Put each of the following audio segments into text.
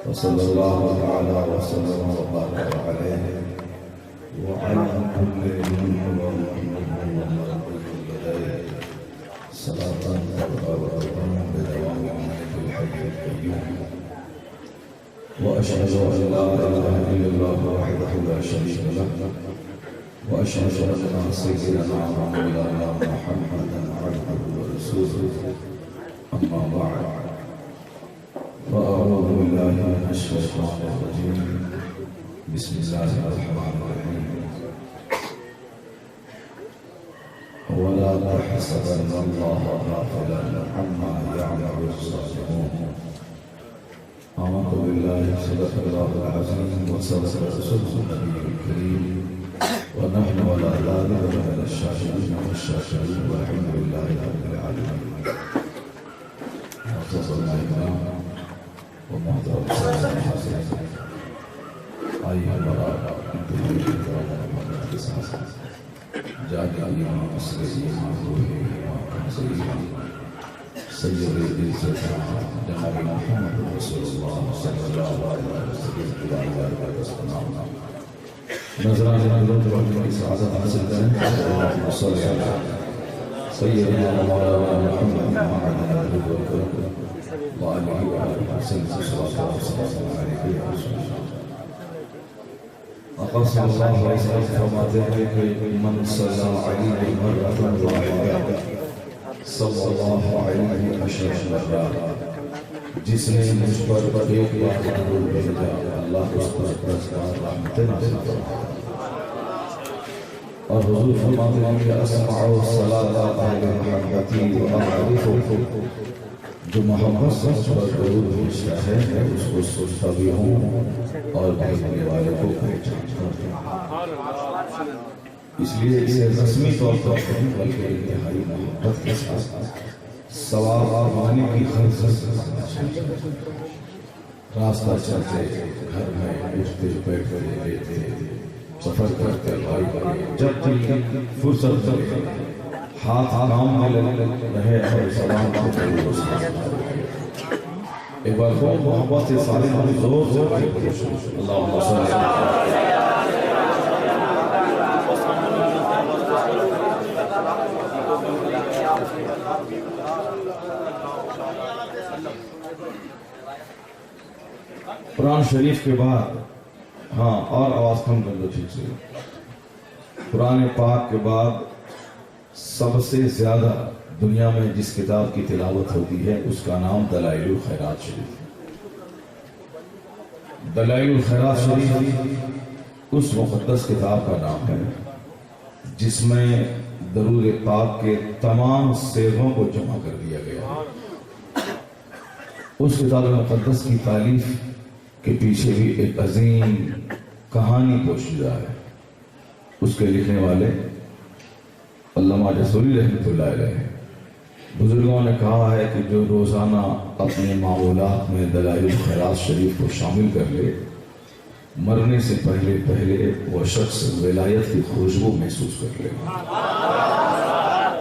وصلى الله تعالى وسلم وبارك عليه وعلى كل من هو صلاة وسلاما بدوام في الحي القيوم. وأشهد أن لا إله إلا الله وحده لا شريك له وأشهد أن سيدنا ومولانا محمدا عبده ورسوله. أما بعد، فأعوذ بالله من الشيطان الرجيم. بسم الله الرحمن الرحيم. ولا تحسبن الله غافلا عما يعمل الظالمون. آمنت بالله صدق الله العظيم وصدق رسوله النبي الكريم ونحن على ذلك من الشاهدين والشاكرين والحمد لله رب العالمين. ومحترم سلام حسين أيها البراء جاء إمام مسلم سيد العزة جناب محمد رسول الله صلى الله عليه وسلم نظران الرد والمعي سعادة حسن اللهم صل على سيدنا مولانا محمد وعلى آله وصحبه وآله وسلم صلى الله عليه وسلم. أقسم الله وسلم فما ذلك من صلى عليه مرة واحدة صلى الله عليه وسلم. جس نے مجھ پر ایک بار ضرور بھیجا اللہ اس پر رحمتیں نازل فرمائے. اور حضور فرماتے ہیں کہ اسمع الصلاۃ علی محبتی واعرف، جو محبت سچ پر ضرور بھیجتا ہے میں اس کو سنتا بھی ہوں اور بھیجنے والے کو پہچانتا ہوں. اس لیے اسے رسمی طور پر نہیں بلکہ انتہائی محبت کے ساتھ ثواب پانے کی غرض سے راستہ چلتے، گھر میں اٹھتے بیٹھتے لیتے، سفر کرتے بھائی جب تک فرصت ملے ہاتھ کام میں لگے رہے اور زبان کو ایک بار خوب محبت سے سارے زور سے اللہم صلی اللہ قرآن شریف کے بعد ہاں اور آواز کم کر دو ٹھیک سے. قرآن پاک کے بعد سب سے زیادہ دنیا میں جس کتاب کی تلاوت ہوتی ہے اس کا نام دلائل الخیرات شریف. دلائل الخیرات شریف اس مقدس کتاب کا نام ہے جس میں درود پاک کے تمام صیغوں کو جمع کر دیا گیا ہے. اس کتاب مقدس کی تالیف کے پیچھے بھی ایک عظیم کہانی پوشیدہ ہے. اس کے لکھنے والے علامہ جسوری رحمۃ اللہ علیہ بزرگوں نے کہا ہے کہ جو روزانہ اپنے معمولات میں دلائل الخیرات شریف کو شامل کر لے مرنے سے پہلے وہ شخص ولایت کی خوشبو محسوس کر لے.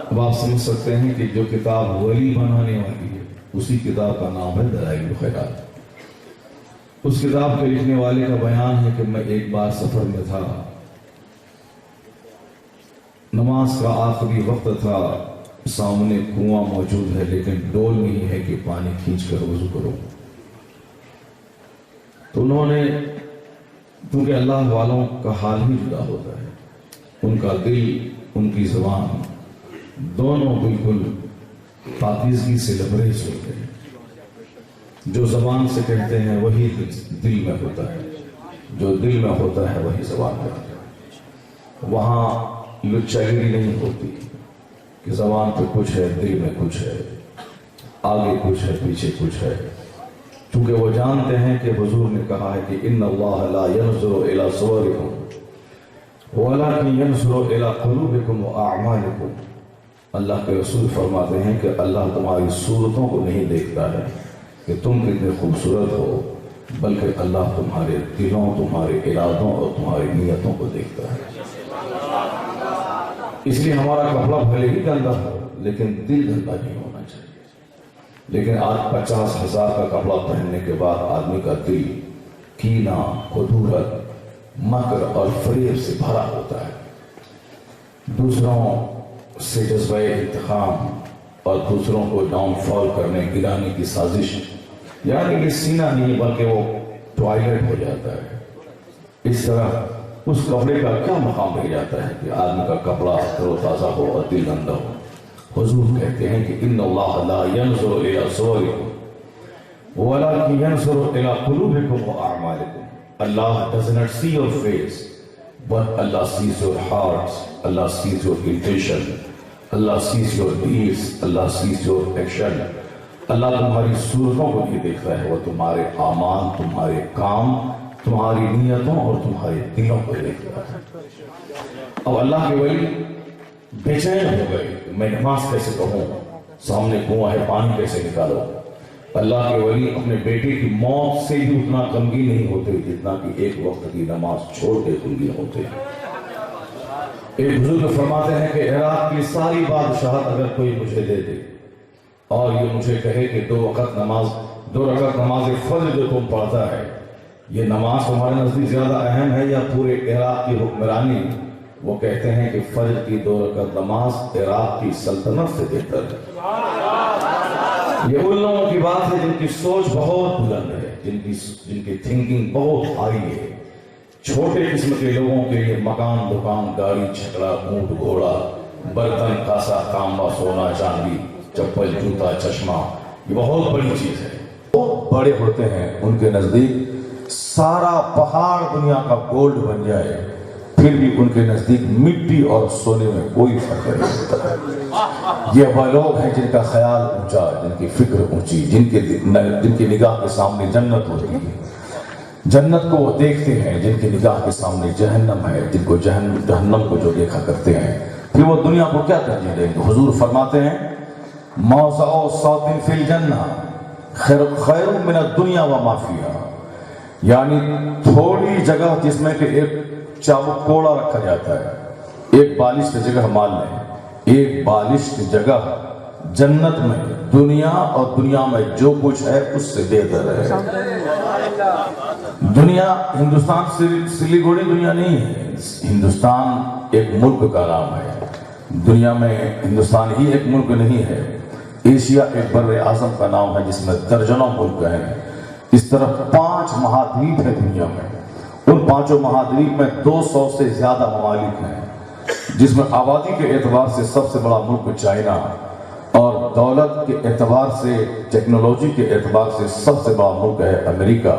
اب آپ سمجھ سکتے ہیں کہ جو کتاب ولی بنانے والی ہے اسی کتاب کا نام ہے دلائل الخیرات. اس کتاب کے لکھنے والے کا بیان ہے کہ میں ایک بار سفر میں تھا، نماز کا آخری وقت تھا، سامنے کنواں موجود ہے لیکن ڈول نہیں ہے کہ پانی کھینچ کر وضو کرو. تو انہوں نے، کیونکہ اللہ والوں کا حال ہی جدا ہوتا ہے، ان کا دل ان کی زبان دونوں بالکل پاکیزگی سے لبریز ہوتے ہیں. جو زبان سے کہتے ہیں وہی دل میں ہوتا ہے، جو دل میں ہوتا ہے وہی زبان میں ہوتا ہے. وہاں لچاگری نہیں ہوتی کہ زبان پہ کچھ ہے دل میں کچھ ہے، آگے کچھ ہے پیچھے کچھ ہے. چونکہ وہ جانتے ہیں کہ حضور نے کہا ہے کہ ان اللہ لا ينظر الى صورکم ولكن ينظر الى قلوبکم واعمالکم. اللہ کے رسول فرماتے ہیں کہ اللہ تمہاری صورتوں کو نہیں دیکھتا ہے کہ تم کتنے خوبصورت ہو، بلکہ اللہ تمہارے دلوں، تمہارے ارادوں اور تمہاری نیتوں کو دیکھتا ہے. اس لیے ہمارا کپڑا بھلے ہی گندا ہو لیکن دل گندا نہیں ہونا چاہیے. لیکن آج 50,000 کا کپڑا پہننے کے بعد آدمی کا دل کینہ، خدورت، مکر اور فریب سے بھرا ہوتا ہے۔ دوسروں سے جذبہ انتقام اور دوسروں کو ڈاؤن فال کرنے، گرانے کی سازش، یعنی یہ سینہ نہیں بلکہ وہ ٹوائلٹ ہو جاتا ہے۔ اس طرح اس کپڑے کا کیا مقام رہ جاتا ہے کہ آدمی کا کپڑا تر و تازہ ہو اور دل گندا ہو۔ حضور کہتے ہیں کہ ان اللہ لا ينظر الى صورکم ولكن ينظر الى قلوبکم واعمالکم۔ Allah does not see your face, but Allah sees your hearts, Allah sees your intention, Allah sees your deeds, Allah sees your action۔ اللہ تمہاری صورتوں کو نہیں دیکھتا ہے، وہ تمہارے اعمال، تمہارے کام، تمہاری نیتوں اور تمہارے دلوں کو دیکھتا ہے۔ اب اللہ کے ولی بے چین ہو گئے، میں نماز کیسے پڑھوں، سامنے کنواں ہے، پانی کیسے نکالو۔ اللہ کے ولی اپنے بیٹے کی موت سے بھی اتنا غمگین نہیں ہوتے جتنا کہ ایک وقت کی نماز چھوڑ کے غمگین ہوتے ہیں۔ ایک بزرگ فرماتے ہیں کہ عراق کی ساری بادشاہت اگر کوئی مجھے دے دے اور یہ مجھے کہے کہ 2 رکعت نماز فجر جو تم پڑھتا ہے، یہ نماز تمہارے نزدیک زیادہ اہم ہے یا پورے عراق کی حکمرانی؟ وہ کہتے ہیں کہ فجر کی 2 رکعت نماز عراق کی سلطنت سے بہتر ہے۔ یہ ان لوگوں کی بات ہے جن کی سوچ بہت بلند ہے، جن کی تھنکنگ بہت ہائی ہے۔ چھوٹے قسم کے لوگوں کے لیے مکان، دکان، گاڑی، چھکڑا، اونٹ، گھوڑا، برتن، کاسا، تانبا، سونا، چاندی، چپل، جوتا، چشمہ، یہ بہت بڑی چیز ہے۔ بہت بڑے ہوتے ہیں، ان کے نزدیک سارا پہاڑ دنیا کا گولڈ بن جائے پھر بھی ان کے نزدیک مٹی اور سونے میں کوئی فرق نہیں ہوتا ہے۔ یہ وہ لوگ ہیں جن کا خیال اونچا، جن کی فکر اونچی، جن کی نگاہ کے سامنے جنت ہوتی ہے، جنت کو وہ دیکھتے ہیں، جن کی نگاہ کے سامنے جہنم ہے، جن کو جہنم کو جو دیکھا کرتے ہیں، پھر وہ دنیا کو کیا ترجیح دیں گے؟ حضور فرماتے ہیں موضع صوت فی الجنہ خیر من الدنیا وما فیہا، یعنی تھوڑی جگہ جس میں کہ ایک چابک کوڑا رکھا جاتا ہے، ایک بالشت جگہ مان لیں، ایک بالشت جگہ جنت میں دنیا اور دنیا میں جو کچھ ہے اس سے بہتر ہے۔ دنیا ہندوستان سلی گوڑی دنیا نہیں ہے، ہندوستان ایک ملک کا نام ہے۔ دنیا میں ہندوستان ہی ایک ملک نہیں ہے، ایشیا ایک بر اعظم کا نام ہے جس میں درجنوں ملک ہیں۔ اس طرح 5 مہادویپ ہے دنیا میں، ان 5 مہادویپ میں 200 سے زیادہ ممالک ہیں، جس میں آبادی کے اعتبار سے سب سے بڑا ملک چائنا اور دولت کے اعتبار سے، ٹیکنالوجی کے اعتبار سے سب سے بڑا ملک ہے امریکہ۔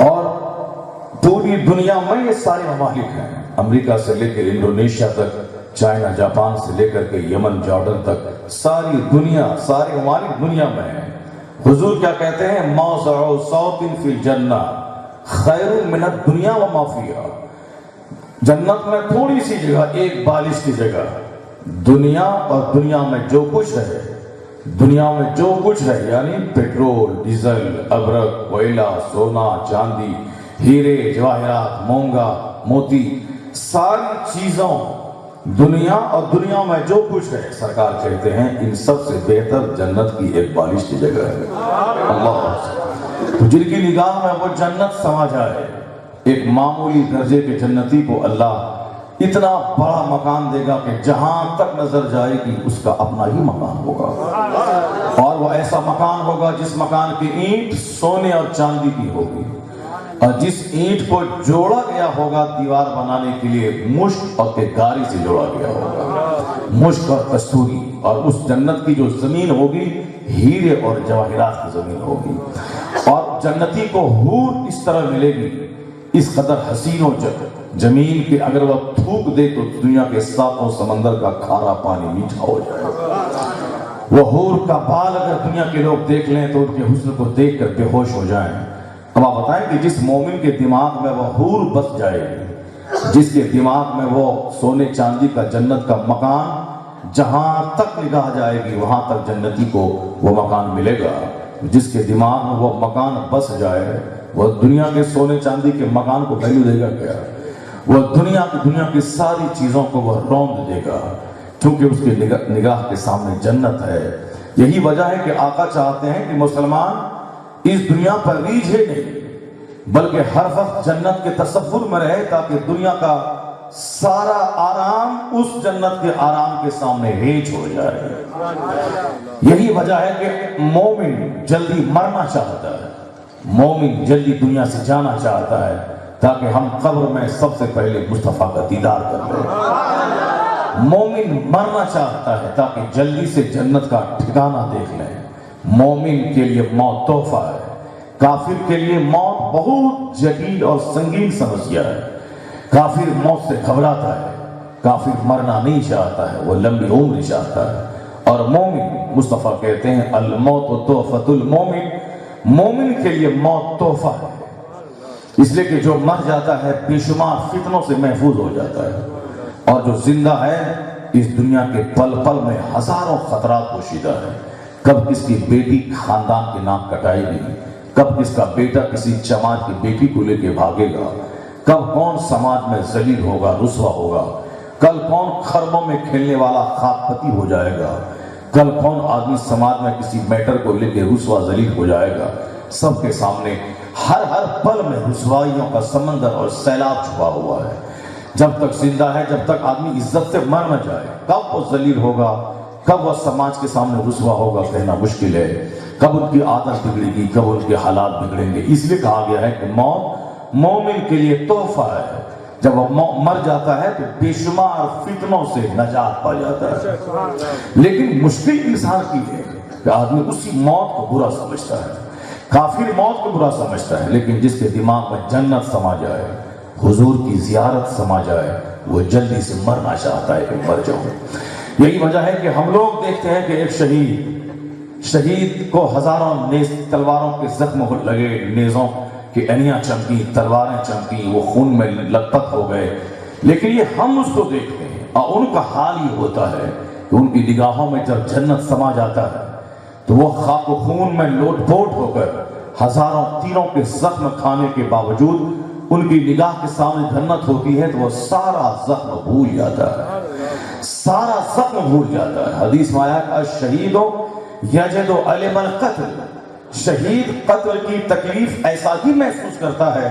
اور پوری دنیا میں یہ سارے ممالک ہیں، امریکہ سے لے کر انڈونیشیا تک، چائنا، جاپان سے لے کر کے یمن، جارڈن تک، ساری دنیا، سارے ممالک دنیا میں ہیں۔ حضور کیا کہتے ہیں؟ موضع صوت فی الجنہ خیر من الدنیا وما فیہا، جنت میں تھوڑی سی جگہ، ایک بالش کی جگہ، دنیا اور دنیا میں جو کچھ ہے، دنیا میں جو کچھ ہے یعنی پیٹرول، ڈیزل، ابرق، کوئلہ، سونا، چاندی، ہیرے، جواہرات، مونگا، موتی، ساری چیزوں، دنیا اور دنیا میں جو کچھ ہے، سرکار کہتے ہیں ان سب سے بہتر جنت کی ایک بالش کی جگہ ہے۔ اللہ، تو جن کی نگاہ میں وہ جنت سما جائے، ایک معمولی درجے کے جنتی کو اللہ اتنا بڑا مکان دے گا کہ جہاں تک نظر جائے گی اس کا اپنا ہی مکان ہوگا، اور وہ ایسا مکان ہوگا جس مکان کی اینٹ سونے اور چاندی کی ہوگی، اور جس اینٹ کو جوڑا گیا ہوگا دیوار بنانے کے لیے مشک اور گاری سے جوڑا گیا ہوگا، مشک اور کستوری، اور اس جنت کی جو زمین ہوگی ہیرے اور جواہرات کی زمین ہوگی، اور جنتی کو حور اس طرح ملے گی، اس قدر حسین و جمیل کہ اگر وہ تھوک دے تو دنیا کے 7 سمندر کا کھارا پانی میٹھا ہو جائے گا۔ وہ حور کا بال اگر دنیا کے لوگ دیکھ لیں تو ان کے حسن کو دیکھ کر بے ہوش ہو جائیں۔ اب آپ بتائیں کہ جس مومن کے دماغ میں وہ حور بس جائے گی، جس کے دماغ میں وہ سونے چاندی کا جنت کا مکان جہاں تک نگاہ جائے گی وہاں تک جنتی کو وہ مکان ملے گا، جس کے دماغ میں وہ مکان بس جائے وہ دنیا کے سونے چاندی کے مکان کو ویلیو دے گا کیا؟ وہ دنیا کی ساری چیزوں کو وہ روند دے گا، کیونکہ اس کی نگاہ کے سامنے جنت ہے۔ یہی وجہ ہے کہ آقا چاہتے ہیں کہ مسلمان اس دنیا پر ریجھے نہیں بلکہ ہر وقت جنت کے تصور میں رہے، تاکہ دنیا کا سارا آرام اس جنت کے آرام کے سامنے ہیچ ہو جائے۔ یہی وجہ ہے کہ مومن جلدی مرنا چاہتا ہے، مومن جلدی دنیا سے جانا چاہتا ہے، تاکہ ہم قبر میں سب سے پہلے مصطفیٰ کا دیدار کر لیں۔ مومن مرنا چاہتا ہے تاکہ جلدی سے جنت کا ٹھکانہ دیکھ لیں۔ مومن کے لیے موت تحفہ ہے، کافر کے لیے موت بہت جٹیل اور سنگین سمسیا ہے۔ کافر موت سے گھبراتا ہے، کافر مرنا نہیں چاہتا ہے، وہ لمبی عمر چاہتا ہے۔ اور مومن، مصطفیٰ کہتے ہیں الموت تحفۃ المومن، مومن کے لیے موت تحفہ ہے، اس لیے کہ جو مر جاتا ہے بے شمار فتنوں سے محفوظ ہو جاتا ہے، اور جو زندہ ہے اس دنیا کے پل پل میں ہزاروں خطرات پوشیدہ ہے۔ کب کس کی بیٹی خاندان کی ناک کٹائے گی، کب کس کا بیٹا کسی چماج کی بیٹی کو لے کے بھاگے گا، کب کون سماج میں ذلیل ہوگا، رسوا ہوگا، کل کون خرموں میں کھیلنے والا خاک پتی ہو جائے گا، کل کون آدمی سماج میں کسی میٹر کو لے کے رسوا ذلیل ہو جائے گا۔ سب کے سامنے ہر پل میں رسوائیوں کا سمندر اور سیلاب چھپا ہوا ہے۔ جب تک زندہ ہے، جب تک آدمی عزت سے مر نہ جائے، کب وہ ذلیل ہوگا، کب وہ سماج کے سامنے رسوا ہوگا کہنا مشکل ہے۔ کب ان کی عادت بگڑے گی، کب ان کے حالات بگڑیں گے۔ اس لیے کہا گیا ہے کہ موت مومن کے لیے تحفہ ہے۔ جب وہ مر جاتا ہے تو بے شمار فتنوں سے نجات پا جاتا ہے۔ لیکن مشکل انسان کی ہے کہ آدمی اسی موت کو برا سمجھتا ہے، کافر موت کو برا سمجھتا ہے، لیکن جس کے دماغ میں جنت سما جائے، حضور کی زیارت سما جائے، وہ جلدی سے مرنا چاہتا ہے کہ مر جاؤں۔ یہی وجہ ہے کہ ہم لوگ دیکھتے ہیں کہ ایک شہید کو ہزاروں تلواروں کے زخم لگے، نیزوں کی اینیاں چمکی، تلواریں چمکی، وہ خون میں لت پت ہو گئے، لیکن یہ ہم اس کو دیکھتے ہیں اور ان کا حال یہ ہوتا ہے کہ ان کی نگاہوں میں جب جنت سما جاتا ہے تو وہ خاک و خون میں لوٹ پوٹ ہو کر ہزاروں تیروں کے زخم کھانے کے باوجود ان کی نگاہ کے سامنے جنت ہوتی ہے تو وہ سارا زخم بھول جاتا ہے، سارا زخم بھول جاتا ہے۔ حدیث میں آیا کہ الشہید یجد علم القتل، شہید قتل کی تکلیف ایسا ہی محسوس کرتا ہے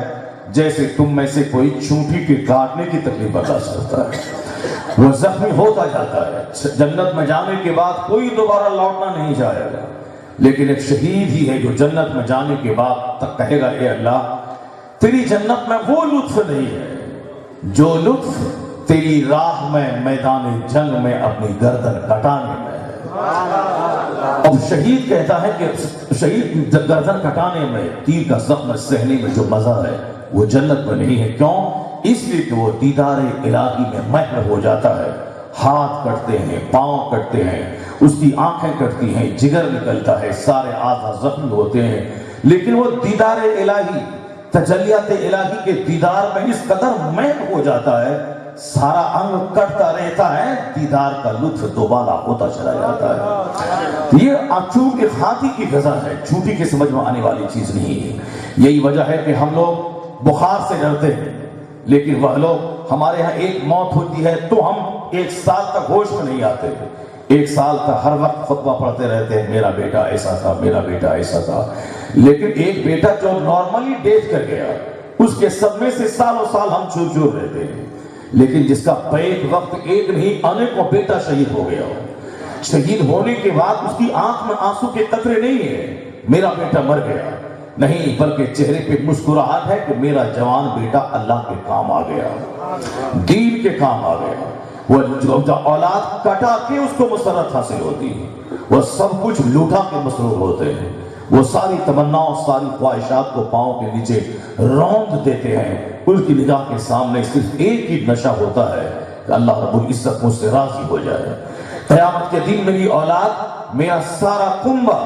جیسے تم میں سے کوئی چونٹی کے کاٹنے کی تکلیف برداشت کرتا ہے۔ وہ زخمی ہوتا جاتا ہے۔ جنت میں جانے کے بعد کوئی دوبارہ لوٹنا نہیں جائے گا، لیکن ایک شہید ہی ہے جو جنت میں جانے کے بعد تک کہے گا اے اللہ تیری جنت میں وہ لطف نہیں ہے جو لطف تیری راہ میں میدان جنگ میں اپنی گردن کٹانے میں ہے۔ اب شہید کہتا ہے کہ شہید گردن کٹانے میں، تیر کا زخم سہنے میں جو مزہ ہے وہ جنت میں نہیں ہے۔ کیوں؟ اس لیے کہ وہ دیدار الہی میں محو ہو جاتا ہے۔ ہاتھ کٹتے ہیں، پاؤں کٹتے ہیں، اس کی آنکھیں کٹتی ہیں، جگر نکلتا ہے، سارے اعضاء زخمی ہوتے ہیں، لیکن وہ دیدار الہی، تجلیات الہی کے دیدار میں اس قدر محو ہو جاتا ہے، سارا انگ کٹتا رہتا ہے، دیدار کا لطف دوبارہ ہوتا چلا جاتا ہے۔ یہ چونکہ خاطی کی غذا ہے، جھوٹی کے سمجھ میں آنے والی چیز نہیں ہے۔ یہی وجہ ہے کہ ہم لوگ بخار سے ڈرتے ہیں، لیکن وہ لوگ ہمارے ہاں ایک موت ہوتی ہے تو ہم ایک سال تک ہوش میں نہیں آتے، ایک سال تک ہر وقت خطبہ پڑھتے رہتے ہیں میرا بیٹا ایسا تھا، میرا بیٹا ایسا تھا، لیکن ایک بیٹا جو نارملی ڈیتھ کر گیا اس کے صدمے سے سالوں سال ہم چور چور رہتے ہیں، لیکن جس کا بیک وقت ایک نہیں آنے کو بیٹا شہید ہو گیا ہو، شہید ہونے کے بعد اس کی آنکھ میں آنسو کے قطرے نہیں ہے میرا بیٹا مر گیا، نہیں، بلکہ چہرے پہ مسکراہٹ ہے کہ میرا جوان بیٹا اللہ کے کام آ گیا، دین کے کام آ گیا۔ وہ اولاد کٹا کے اس کو مسرت حاصل ہوتی ہے، وہ سب کچھ لوٹا کے مسرور ہوتے ہیں، وہ ساری تمناؤں ساری خواہشات کو پاؤں کے نیچے روند دیتے ہیں۔ اس کی نگاہ کے سامنے صرف ایک ہی نشہ ہوتا ہے کہ اللہ رب العزت مجھ سے راضی ہو جائے۔ قیامت کے دن میری اولاد، میرا سارا کنبہ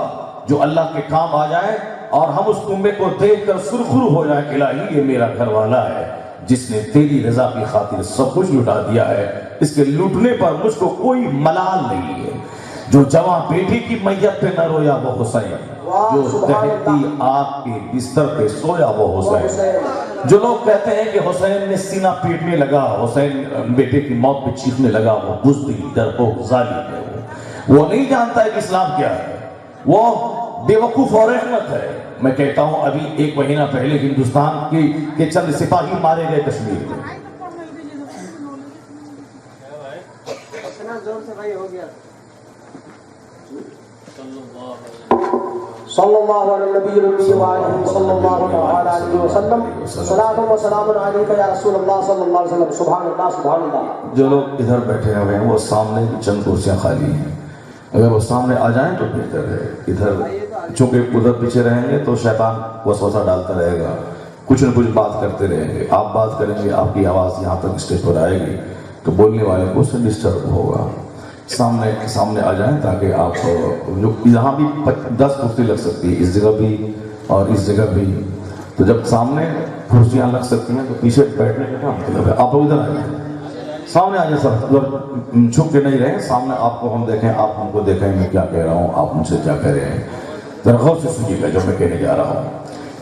جو اللہ کے کام آ جائے اور ہم اس کنبے کو دیکھ کر سرخرو ہو جائے کہ الہی یہ میرا گھر والا ہے جس نے تیری رضا کی خاطر سب کچھ لٹا دیا ہے، اس کے لٹنے پر مجھ کو کوئی ملال نہیں ہے۔ جو جوان بیٹی کی میت پہ نہ رویا وہ حسین، جو دہتی آگ کے بستر پہ سویا وہ حسین۔ جو لوگ کہتے ہیں کہ حسین نے سینہ پیٹنے لگا، حسین بیٹے کی موت پہ چیخنے لگا، وہ بزدل ڈرپوک ظالم ہے۔ وہ نہیں جانتا ہے کہ اسلام کیا ہے، وہ بیوقوف اور احمق ہے۔ میں کہتا ہوں ابھی 1 مہینہ پہلے ہندوستان کے چند سپاہی مارے گئے کشمیر میں۔ صلی اللہ علیہ نبی وآلہ صلی اللہ علیہ وسلم، صلاۃ و سلام علیک یا رسول اللہ صلی اللہ علیہ وسلم۔ سبحان اللہ سبحان اللہ۔ جو لوگ ادھر بیٹھے ہوئے ہیں وہ سامنے کی چند کرسیاں خالی ہیں، اگر وہ سامنے آ جائیں تو بہتر ہے۔ ادھر چونکہ ادھر پیچھے رہیں گے تو شیطان وسوسہ ڈالتا رہے گا، کچھ نہ کچھ بات کرتے رہیں گے، آپ بات کریں گے، آپ کی آواز یہاں تک اسٹیج پر آئے گی تو بولنے والے کو اس سے ڈسٹرب ہوگا۔ سامنے آ جائیں تاکہ آپ جو یہاں بھی 10 کرسی لگ سکتی ہے، اس جگہ بھی اور اس جگہ بھی، تو جب سامنے کرسیاں لگ سکتی ہیں تو پیچھے بیٹھنے کا کیا مطلب ہے؟ آپ لوگ ادھر آ جائیں، سامنے آ جائیں سب، چھپ کے نہیں رہیں، سامنے آپ کو ہم دیکھیں، آپ ہم کو دیکھیں، میں کیا کہہ رہا ہوں، آپ مجھ سے کیا کہہ رہے ہیں، ذرا غور سے سنیے گا جو میں کہنے جا رہا ہوں۔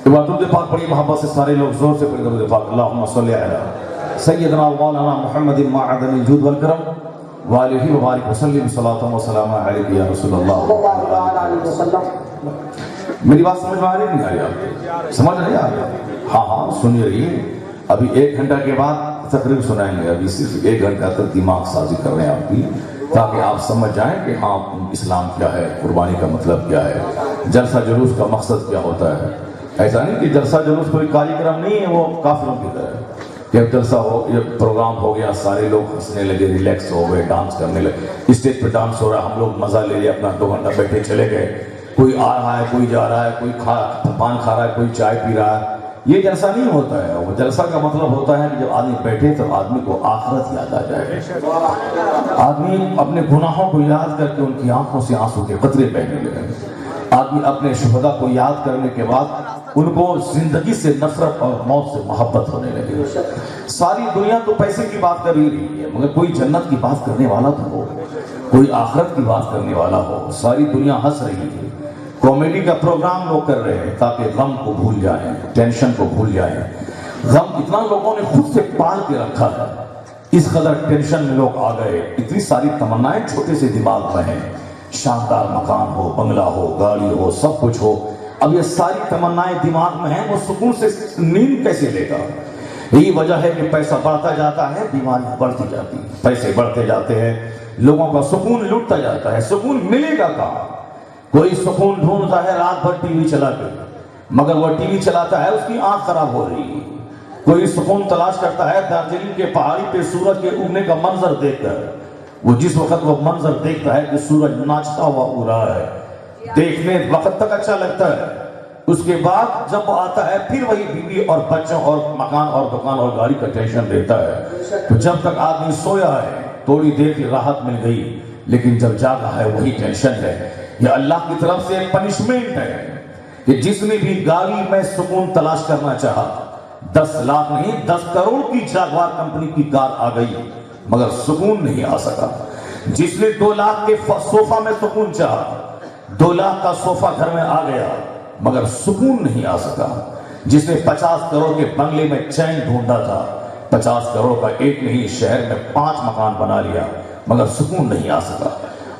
درود پاک پڑھی محبت سے سارے لوگ زور سے پڑھی درود پاک۔ اللہم صلی علی سیدنا و مولانا محمد معدن الجود والکرم وآلہ وبارک وسلم، صلاۃ و سلام علیک یا رسول اللہ صلی اللہ علیہ وسلم۔ میری بات سمجھ میں آ رہی نہیں آ رہی آپ کو؟ سمجھ رہی آپ؟ ہاں سنی رہیے، ابھی 1 گھنٹہ کے بعد تقریر سنائیں گے، ابھی صرف 1 گھنٹہ تک دماغ سازی کر رہے ہیں آپ کی، تاکہ آپ سمجھ جائیں کہ ہاں اسلام کیا ہے، قربانی کا مطلب کیا ہے، جلسہ جلوس کا مقصد کیا ہوتا ہے۔ ایسا نہیں کہ جلسہ جلوس کوئی کاریکرم نہیں ہے وہ کافروں کی طرح کہ اب جلسہ ہو، یہ پروگرام ہو گیا، سارے لوگ ہنسنے لگے، ریلیکس ہو گئے، ڈانس کرنے لگے، اسٹیج پہ ڈانس ہو رہا ہے، ہم لوگ مزہ لے لیا، اپنا 2 گھنٹہ بیٹھے چلے گئے، کوئی آ رہا ہے، کوئی جا رہا ہے، کوئی پان کھا رہا ہے، کوئی چائے پی رہا ہے۔ یہ جلسہ نہیں ہوتا ہے، وہ جلسہ کا مطلب ہوتا ہے کہ جب آدمی بیٹھے تو آدمی کو آخرت یاد آ جائے، آدمی اپنے گناہوں کو یاد کر کے ان کی آنکھوں سے آنسو کے قطرے بہنے لگے، آدمی اپنے شہداء کو یاد کرنے کے بعد ان کو زندگی سے نفرت اور موت سے محبت ہونے لگے۔ ساری دنیا تو پیسے کی بات کر ہی رہی ہے، مگر کوئی جنت کی بات کرنے والا تو ہو، کوئی آخرت کی بات کرنے والا ہو۔ ساری دنیا ہنس رہی ہے، کامیڈی کا پروگرام لوگ کر رہے ہیں تاکہ غم کو بھول جائیں، ٹینشن کو بھول جائیں۔ غم اتنا لوگوں نے خود سے پال کے رکھا ہے، اس قدر ٹینشن میں لوگ آ گئے، اتنی ساری تمنائیں چھوٹے سے دماغ میں ہیں، شاندار مکان ہو، بنگلہ ہو، گاڑی ہو، سب کچھ ہو، اب یہ ساری تمنائیں دماغ میں ہیں، وہ سکون سے نیند کیسے لے گا؟ یہی وجہ ہے کہ پیسہ بڑھتا جاتا ہے، بیماریاں بڑھتی جاتی ہیں، پیسے بڑھتے جاتے ہیں، لوگوں کا سکون لٹتا جاتا ہے، سکون ملے گا کہاں؟ کوئی سکون ڈھونڈتا ہے رات بھر ٹی وی چلا کے، مگر وہ ٹی وی چلاتا ہے اس کی آنکھ خراب ہو رہی ہے۔ کوئی سکون تلاش کرتا ہے دارجلنگ کے پہاڑی پہ سورج کے اگنے کا منظر دیکھ کر، وہ جس وقت وہ منظر دیکھتا ہے کہ سورج ناچتا ہوا اڑ رہا ہے، دیکھنے وقت تک اچھا لگتا ہے، اس کے بعد جب وہ آتا ہے پھر وہی بیوی اور بچوں اور مکان اور دکان اور گاڑی کا ٹینشن رہتا ہے۔ تو جب تک آدمی سویا ہے تھوڑی دیر کی راحت مل گئی، لیکن جب جاگا ہے وہی ٹینشن ہے۔ یہ اللہ کی طرف سے ایک پنشمنٹ ہے کہ جس نے بھی گاڑی میں سکون تلاش کرنا چاہا، 10 لاکھ نہیں 10 کروڑ کی جاگوار کمپنی کی کار آ گئی مگر سکون نہیں آ سکا۔ جس نے 2 لاکھ کے صوفہ میں سکون چاہا، 2 لاکھ کا صوفہ گھر میں آ گیا مگر سکون نہیں آ سکا۔ جس نے 50 کروڑ کے بنگلے میں چین ڈھونڈا تھا، 50 کروڑ کا ایک نہیں شہر میں 5 مکان بنا لیا مگر سکون نہیں آ سکا۔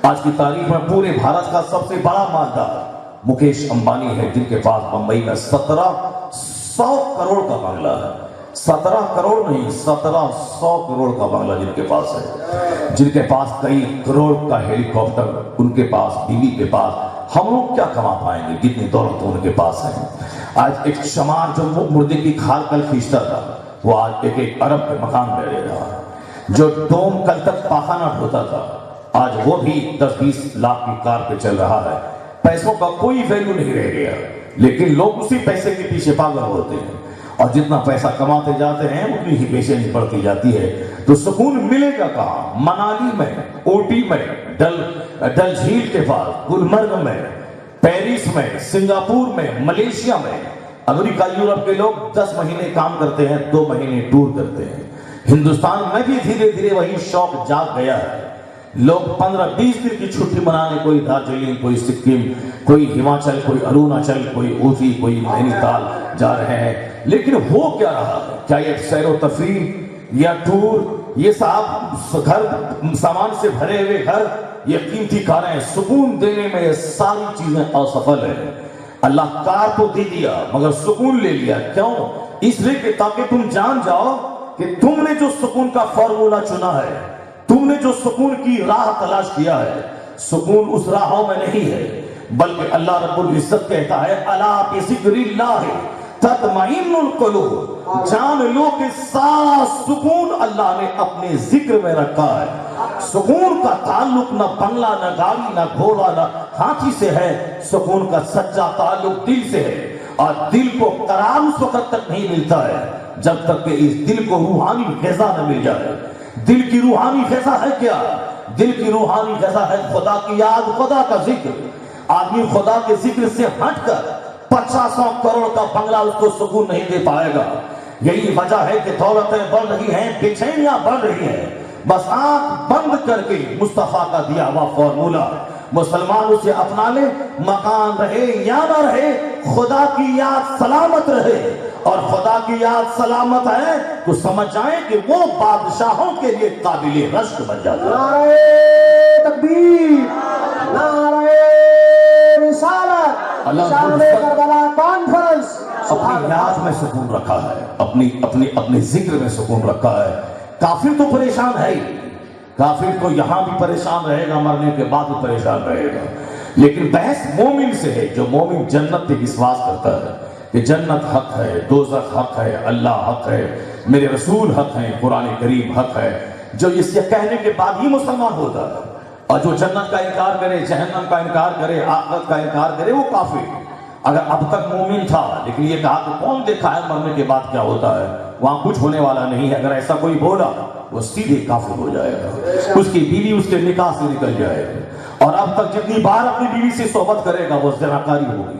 آج کی تاریخ میں پورے بھارت کا سب سے بڑا مالدار مکیش امبانی ہے، جن کے پاس بمبئی میں 1700 کروڑ کا بنگلہ ہے، 17 کروڑ نہیں 1700 کروڑ کا بنگلہ جن کے پاس ہے، جن کے پاس کئی کروڑ کا ہیلی کاپٹر، ان کے پاس بیوی کے پاس، ہم لوگ کیا کما پائیں گے جتنی دولت ان کے پاس ہے۔ آج ایک شمار جو مردے کی کھال کل کھینچتا تھا وہ آج ایک ارب کے مکان میں رہ رہا، جو ڈوم کل تک پاخانہ ڈھوتا تھا آج وہ بھی 10-20 لاکھ کی کار پہ چل رہا ہے۔ پیسوں کا کوئی ویلیو نہیں رہ گیا، لیکن لوگ اسی پیسے کے پیچھے پاگل ہوتے ہیں، اور جتنا پیسہ کماتے جاتے ہیں اتنی ہی بےچینی بڑھتی جاتی ہے۔ تو سکون ملے گا کہاں؟ منالی میں، اوٹی میں، ڈل جھیل کے پاس، گلمرگ میں، پیرس میں، سنگاپور میں، ملیشیا میں، امریکہ یورپ کے لوگ 10 مہینے کام کرتے ہیں، 2 مہینے ٹور کرتے ہیں۔ ہندوستان میں بھی دھیرے دھیرے وہی شوق جاگ گیا ہے، لوگ 15-20 دن کی چھٹی منانے، کوئی دارجلنگ، کوئی سکم، کوئی ہماچل، کوئی اروناچل، کوئی اوٹی، کوئی نینی تال جا رہے ہیں۔ لیکن ہو کیا رہا ہے؟ کیا یہ سیر و تفریح یا ٹور، یہ صاحب گھر سامان سے بھرے ہوئے گھر یہ قیمتی کاریں سکون دینے میں یہ ساری چیزیں اسفل ہیں. اللہ کار تو دے دیا مگر سکون لے لیا. کیوں؟ اس لیے کہ تاکہ تم جان جاؤ کہ تم نے جو سکون کا فارمولا چنا ہے, تم نے جو سکون کی راہ تلاش کیا ہے, سکون اس راہوں میں نہیں ہے, بلکہ اللہ رب العزت کہتا ہے الا بذکر اللہ تطمئن القلوب. جان لو کہ سارا سکون اللہ نے اپنے ذکر میں رکھا ہے. سکون کا تعلق نہ بنگلہ, نہ گاڑی, نہ گھوڑا, نہ ہاتھی سے ہے. سکون کا سچا تعلق دل سے ہے, اور دل کو قرار اس وقت تک نہیں ملتا ہے جب تک کہ اس دل کو روحانی غذا نہ مل جائے. دل کی روحانی غذا ہے کیا؟ دل کی روحانی غذا ہے خدا کی یاد, خدا کا ذکر. آدمی خدا کے ذکر سے ہٹ کر 500 کروڑ کا بنگلہ اس کو سکون نہیں دے پائے گا. یہی وجہ ہے کہ دولتیں بڑھ رہی ہیں, بے چینیاں بڑھ رہی ہیں. بس آنکھ بند کر کے مصطفیٰ کا دیا ہوا فارمولا مسلمان اسے اپنا لے. مکان رہے یا نہ رہے, خدا کی یاد سلامت رہے. اور خدا کی یاد سلامت ہے تو سمجھ جائیں کہ وہ بادشاہوں کے لیے قابل رشک بن جاتا ہے. نعرہ تکبیر, نعرہ رسالت, شان کربلا کانفرنس. اپنی یاد میں سکون رکھا ہے, اپنے ذکر میں سکون رکھا ہے. کافر تو پریشان ہے ہی, کافر تو یہاں بھی پریشان رہے گا, مرنے کے بعد بھی پریشان رہے گا. لیکن بحث مومن سے ہے, جو مومن جنت پہ وشواس کرتا ہے کہ جنت حق ہے, دوزخ حق ہے, اللہ حق ہے, میرے رسول حق ہیں, قرآن کریم حق ہے. جو اس یہ کہنے کے بعد ہی مسلمان ہوتا ہے. اور جو جنت کا انکار کرے, جہنم کا انکار کرے, آخرت کا انکار کرے, وہ کافر. اگر اب تک مومن تھا لیکن یہ کہا کہ کون دیکھا ہے مرنے کے بعد کیا ہوتا ہے, وہاں کچھ ہونے والا نہیں ہے, اگر ایسا کوئی بولا وہ سیدھے کافر ہو جائے گا. اس کی بیوی اس کے نکاح سے نکل جائے گی. اور اب تک جتنی بار اپنی بیوی سے صحبت کرے گا وہ زناکاری ہوگی.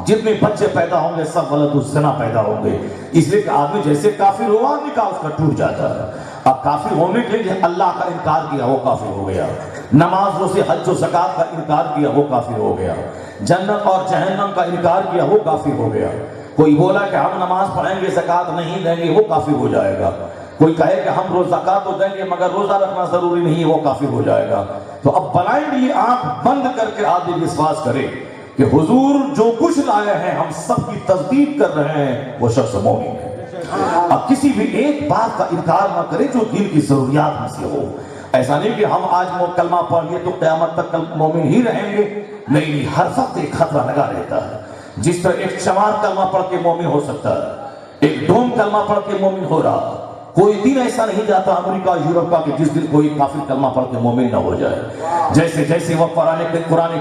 جتنے بچے پیدا ہوں گے سب غلط الزنا پیدا ہوں گے. اس لیے کہ آدمی جیسے کافر ہوا نکاح اس کا ٹوٹ جاتا ہے. اب کافر ہونے کے لیے اللہ کا انکار کیا وہ کافر ہو گیا, نماز روزے حج و زکات کا انکار کیا وہ کافر ہو گیا, جنت اور جہنم کا انکار کیا وہ کافر ہو گیا. کوئی بولا کہ ہم نماز پڑھیں گے زکات نہیں دیں گے وہ کافر ہو جائے گا. کوئی کہے کہ ہم زکات تو دیں گے مگر روزہ رکھنا ضروری نہیں وہ کافر ہو جائے گا. تو اب بلائنڈلی آنکھ بند کر کے آدمی وشواس کرے کہ حضور جو کچھ لائے ہیں ہم سب کی تصدیق کر رہے ہیں, وہ شخص مومن ہے. اب کسی بھی ایک بات کا انکار نہ کرے جو دل کی ضروریات میں سے ہو. ایسا نہیں کہ ہم آج کلمہ پڑھ لیے تو قیامت تک مومن ہی رہیں گے. نہیں, ہر وقت ایک خطرہ لگا رہتا ہے. جس طرح ایک چمار کلمہ پڑھ کے مومن ہو سکتا ہے, ایک ڈوم کلمہ پڑھ کے مومن ہو رہا, کوئی دن ایسا نہیں جاتا امریکہ یورپ کا کہ جس دن کوئی کافر کلمہ پڑھ کے مومن نہ ہو جائے. جیسے جیسے وہ قرآن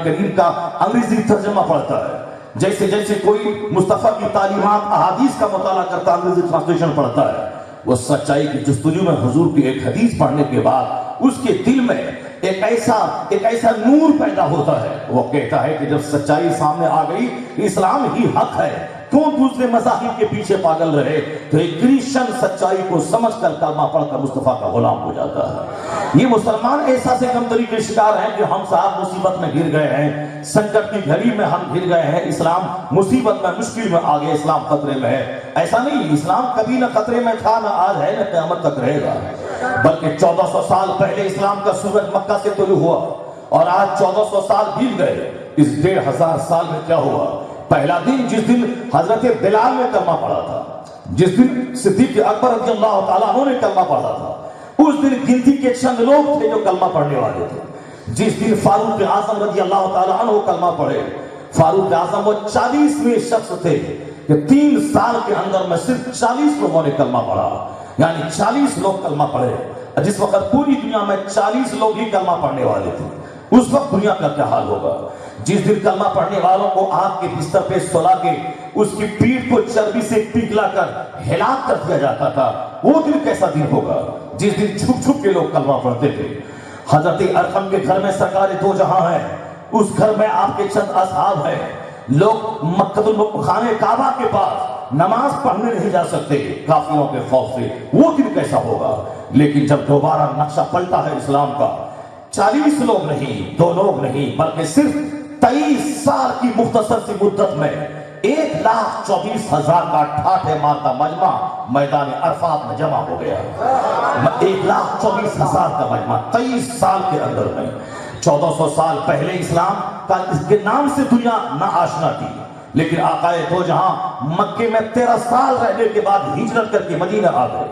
کریم کا انگریزی ترجمہ پڑھتا ہے, جیسے جیسے کوئی مصطفیٰ کی تعلیمات احادیث کا مطالعہ کرتا انگریزی ٹرانسلیشن پڑھتا ہے, وہ سچائی کی جستجو میں حضور کی ایک حدیث پڑھنے کے بعد اس کے دل میں ایک ایسا نور پیدا ہوتا ہے. وہ کہتا ہے کہ جب سچائی سامنے آ گئی, اسلام ہی حق ہے, کیوں دوسرے مذاہب کے پیچھے پاگل رہے. تو ایک کرسچن سچائی کو سمجھ کر کلمہ پڑھ کر مصطفیٰ کا غلام ہو جاتا ہے. یہ مسلمان ایسا سے کمتری کے شکار ہیں کہ ہم صاحب مصیبت میں گر گئے ہیں, سنکٹ کی گھڑی میں ہم گر گئے ہیں, اسلام مصیبت میں مشکل میں آ گئے, اسلام خطرے میں ہے. ایسا نہیں, اسلام کبھی نہ خطرے میں تھا, نہ آج ہے, نہ قیامت تک رہے گا. بلکہ 1400 سال پہلے اسلام کا سورج مکہ سے طلوع ہوا اور آج 1400 سال بیت گئے. اس 1500 سال میں کیا ہوا؟ پہلا دن جس دن حضرت بلال نے کلمہ پڑھا تھا, جس دن صدیق اکبر رضی اللہ تعالیٰ عنہ نے کلمہ پڑھا تھا, اس دن گنتی کے چند لوگ تھے جو کلمہ پڑھنے والے تھے. جس دن فاروق اعظم رضی اللہ تعالیٰ عنہ کلمہ پڑھے, فاروق اعظم وہ 40ویں شخص تھے کہ 3 سال کے اندر میں صرف 40 لوگوں نے کلمہ پڑھا, یعنی 40 لوگ کلمہ پڑھے. جس وقت پوری دنیا میں 40 لوگ ہی کلمہ پڑھنے والے تھے, اس وقت دنیا کا کیا حال ہوگا. جس دن کلمہ پڑھنے والوں کو آگ کے بستر پہ سلا کے اس کی پیٹھ کو چربی سے پگھلا کر ہلاک کر دیا جاتا تھا, وہ دن کیسا دن ہوگا جس دن چھپ چھپ کے لوگ کلمہ پڑھتے تھے. حضرت ارقم کے گھر میں سرکار دو جہاں ہے, اس گھر میں آپ کے چند اصحاب ہیں. لوگ مکہ خانہ کعبہ کے پاس نماز پڑھنے نہیں جا سکتے کافروں کے خوف سے, وہ دن کیسا ہوگا. لیکن جب دوبارہ نقشہ پلٹا ہے اسلام کا, 40 لوگ نہیں, 2 لوگ نہیں, بلکہ صرف 23 سال کی مختصر سی مدت میں 1,24,000 کا ٹھاٹھے مارتا مجمع میدان عرفات میں جمع ہو گیا. 1,24,000 کا مجمع 23 سال کے اندر میں. 1400 سال پہلے اسلام کا اس کے نام سے دنیا نہ آشنا تھی، لیکن آقا دو جہاں مکے میں 13 سال رہنے کے بعد ہجرت کر کے مدینہ آ گئے۔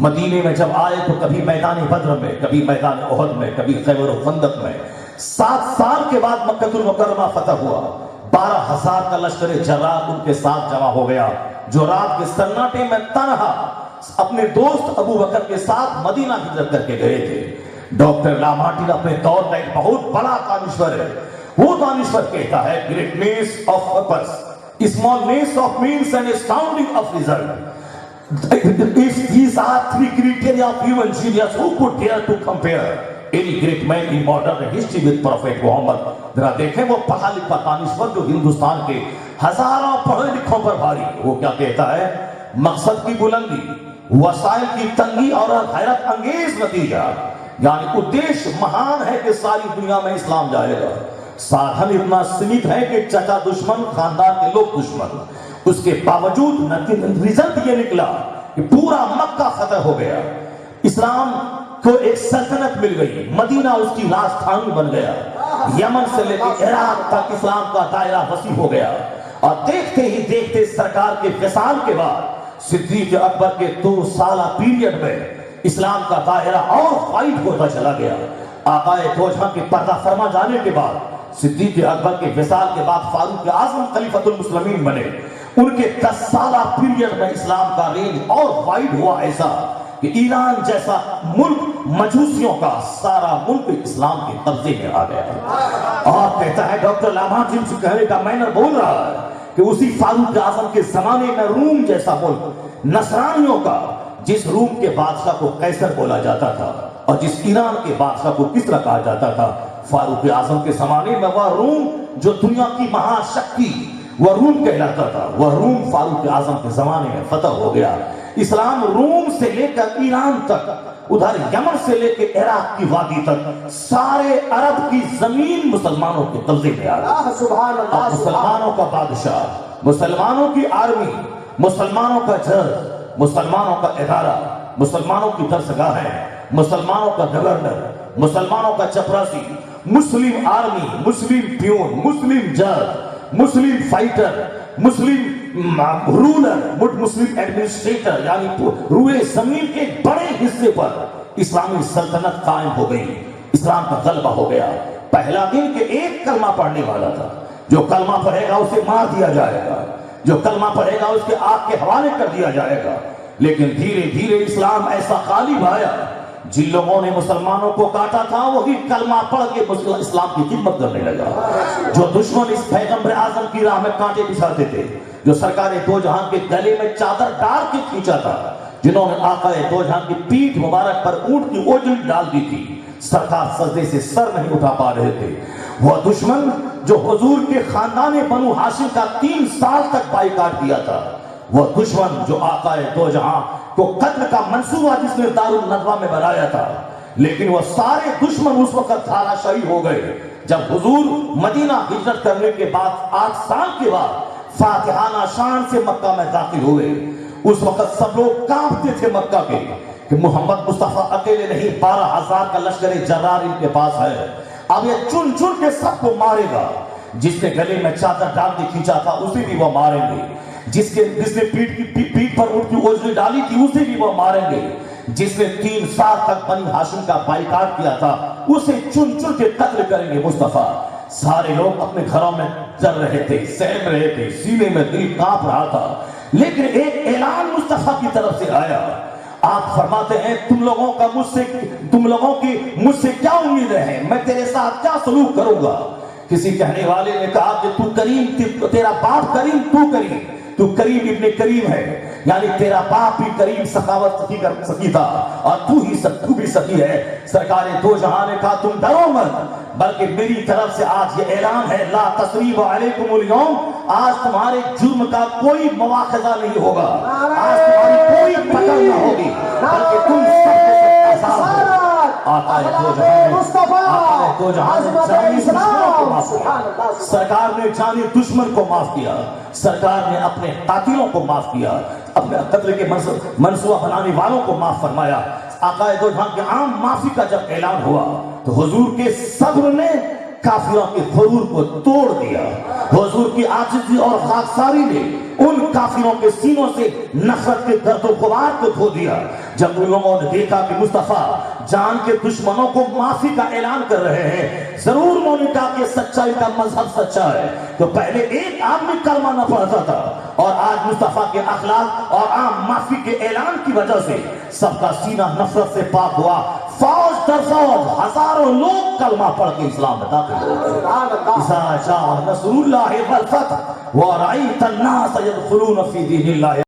مدینے میں جب آئے تو کبھی میدان بدر میں، کبھی میدان احد میں، کبھی خیبر و خندق میں۔ 7 سال کے بعد مکہ المکرمہ فتح ہوا۔ 12,000 کا لشکر جرار ان کے ساتھ جمع ہو گیا، جو رات کے سناٹے میں تنہا اپنے دوست ابو بکر کے ساتھ مدینہ ہجرت کر کے گئے تھے۔ ڈاکٹر لامارٹن اپنے دور کا ایک بہت بڑا دانشور ہے۔ وہ دانشور کہتا ہے greatness of purpose, smallness of means and astounding of result. If these are 3 criteria of human genius, who could dare to compare any great man in modern history with Prophet Muhammad? ذرا دیکھیں وہ پڑھا لکھا دانشور جو ہندوستان کے ہزاروں پڑھے لکھوں پر بھاری، وہ کیا کہتا ہے؟ مقصد کی بلندی، وسائل کی تنگی اور حیرت انگیز نتیجہ، یعنی ادیش مہان ہے کہ ساری دنیا میں اسلام جائے گا، سادھن اتنا سمیت ہے کہ چچا دشمن، خاندان کے لوگ دشمن، اس کے باوجود رزلٹ یہ نکلا کہ پورا مکہ فتح ہو گیا، اسلام کو ایک سلطنت مل گئی، مدینہ اس کی راجدھانی بن گیا، یمن سے لے کے عراق تک اسلام کا دائرہ وسیع ہو گیا، اور دیکھتے ہی دیکھتے سرکار کے وصال کے بعد صدیق اکبر کے 2 سالہ پیریڈ میں اسلام کا دائرہ اور وائڈ ہوتا چلا گیا۔ آقا دو جہاں کے پردہ فرما جانے کے بعد صدیق اکبر کے وصال کے بعد فاروق اعظم خلیفۃ المسلمین بنے۔ ان کے 10 سالہ پیریڈ میں اسلام کا رینج اور وائڈ ہوا، ایسا کہ ایران جیسا ملک مجوسیوں کا سارا ملک اسلام کے قبضے میں آ گیا۔ اور کہتا ہے ڈاکٹر لامارٹن سے کہنے کا مینر بول رہا ہے کہ اسی فاروق اعظم کے زمانے میں روم جیسا ملک نصرانیوں کا، جس روم کے بادشاہ کو قیصر بولا جاتا تھا اور جس ایران کے بادشاہ کو کس طرح کہا جاتا تھا، فاروق اعظم کے زمانے میں وہ روم جو دنیا کی مہاشکتی وہ روم کہلاتا تھا، وہ روم فاروق اعظم کے زمانے میں فتح ہو گیا۔ اسلام روم سے لے کر ایران تک، ادھر یمن سے لے کے عراق کی وادی تک سارے عرب کی زمین مسلمانوں کے قبضے میں آ گئی۔ سبحان اللہ، مسلمانوں کا بادشاہ، مسلمانوں کی آرمی، مسلمانوں کا جج، مسلمانوں کا ادارہ، مسلمانوں کی درسگاہیں، مسلمانوں کا گورنر، مسلمانوں کا چپراسی، مسلم آرمی، مسلم پیون، مسلم جج، مسلم فائٹر، مسلم رولر، مسلم ایڈمنسٹریٹر، یعنی روئے زمین کے بڑے حصے پر اسلامی سلطنت قائم ہو گئی، اسلام کا غلبہ ہو گیا۔ پہلا دن کہ ایک کلمہ پڑھنے والا تھا، جو کلمہ پڑھے گا اسے مار دیا جائے گا، جو کلمہ پڑھے گا اس کے آگ کے حوالے کر دیا جائے گا۔ لیکن دھیرے دھیرے اسلام ایسا غالب آیا، جن لوگوں نے مسلمانوں کو کاٹا تھا وہی کلمہ پڑھ کے اسلام کی خدمت کرنے لگا۔ جو دشمن اس پیغمبر اعظم کی راہ میں کانٹے بچھاتے تھے، جو سرکار دو جہاں کے گلے میں چادر ڈال کے کھینچا تھا، جنہوں نے آقا دو جہاں کی پیٹھ مبارک پر اونٹ کی اوجڑی ڈال دی تھی، سرکار سجدے سے سر نہیں اٹھا پا رہے تھے، وہ دشمن جو حضور کے خاندان بنو ہاشم کا 3 سال تک بائیکاٹ کیا تھا، وہ دشمن جو آقا دو جہاں کو قتل کا منصوبہ جس نے دارالندوہ میں بنایا تھا، لیکن وہ سارے دشمن اس وقت دھارا شاہی ہو گئے جب حضور مدینہ ہجرت کرنے کے بعد 8 سال کے بعد فاتحانہ شان سے مکہ میں داخل ہوئے۔ اس وقت سب لوگ کانپتے تھے مکہ کے کہ محمد مصطفیٰ اکیلے نہیں، 12,000 کا لشکر جرار ان کے پاس ہے، اب یہ چن چن کے سب کو مارے گا۔ جس نے گلے میں چادر ڈال کے کھینچا تھا اسے بھی وہ ماریں گے، جس نے پیٹھ پر اونٹ کی اوجڑی ڈالی تھی اسے بھی وہ ماریں گے، جس نے 3 سال تک بنی ہاشم کا بائیکاٹ کیا تھا اسے چن چن کے قتل کریں گے مصطفیٰ۔ سارے لوگ اپنے گھروں میں ڈر رہے تھے، سہم رہے تھے، سینے میں دل کانپ رہا تھا، لیکن ایک اعلان مصطفیٰ کی طرف سے آیا۔ آپ فرماتے ہیں تم لوگوں کی مجھ سے کیا امیدیں ہیں، میں تیرے ساتھ کیا سلوک کروں گا۔ کسی کہنے والے نے کہا کہ تو کریم، تیرا باپ کریم، تو کریم ابن کریم ہے، یعنی تیرا باپ بھی کریم سخاوت سکی تھا اور تو بھی سکی ہے۔ سرکار دو جہاں نے کہا تم ڈرو مت، بلکہ میری طرف سے آج یہ اعلان ہے، لا تثریب علیکم اليوم، آج تمہارے جرم کا کوئی مواخذہ نہیں ہوگا، آج تمہاری کوئی پکڑ نہ ہوگی، بلکہ تم سب کے آزاد ہو۔ آقا دو جہاں نے جانی دشمنوں کو معاف کیا، سرکار نے جانی دشمن کو معاف کیا، سرکار نے اپنے قاتلوں کو معاف کیا، اپنے قتل کے منصوبہ بنانے والوں کو معاف فرمایا۔ آقا دو جہاں کے عام معافی کا جب اعلان ہوا تو حضور کے صبر نے کافروں کے غرور کو توڑ دیا. حضور کی عاجزی اور خاکساری نے ان کافروں کے سینوں سے نفرت کے درد و غبار کو دھو دیا. جب ان لوگوں نے دیکھا کہ مصطفیٰ جان کے دشمنوں کو معافی کا اعلان کر رہے ہیں, ضرور انہوں نے کہا کہ سچائی کا مذہب سچا ہے. تو پہلے ایک آدمی کلمہ نہ پڑھتا تھا, اور آج مصطفیٰ کے اخلاق اور عام معافی کے اعلان کی وجہ سے سب کا سینہ نفرت سے پاک ہوا. فوج در فوج ہزاروں لوگ کلمہ پڑھ کے اسلام میں داخل ہو گئے. اذا جاء نصر اللہ والفتح ورأیت الناس يدخلون فی دین اللہ